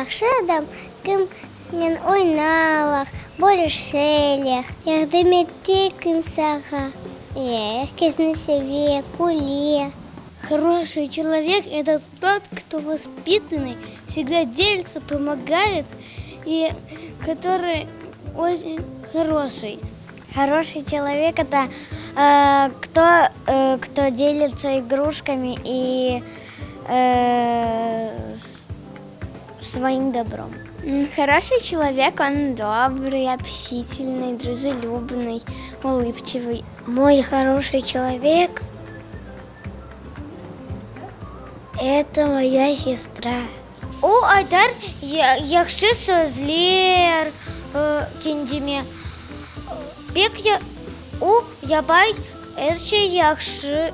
Якщо Адам ким він уйналах, борішелях, як диміти кимсага, якийсь на себе, куле. Хороший человек – это тот, кто воспитанный, всегда делится, помогает и который очень хороший. Хороший человек – это кто делится игрушками и своим добром. Хороший человек, он добрый, общительный, дружелюбный, улыбчивый. Мой хороший человек – это моя сестра. У Айдар яхшы сөзлер кендеме. Бек у ябай эрче яхшы.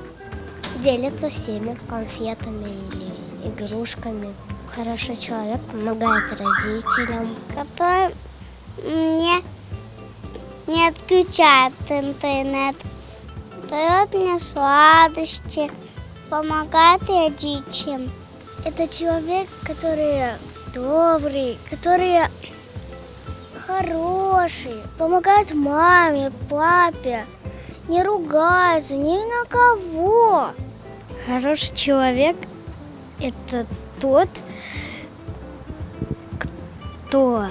Делится всеми конфетами или игрушками. Хороший человек помогает родителям, который не отключает интернет, дает мне сладости, помогает родителям. Это человек, который добрый, который хороший, помогает маме, папе, не ругается ни на кого. Хороший человек – это тот, кто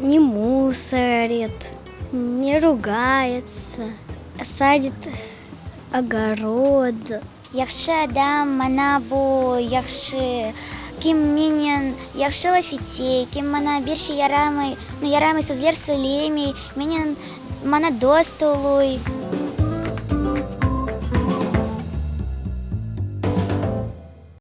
не мусорит, не ругается, садит огород. Яхшы адам мана бу яхшы ким менен яхшы лафите, ким мана бирши ярамый сөзлер сөйлемей, менен мана дос толуй.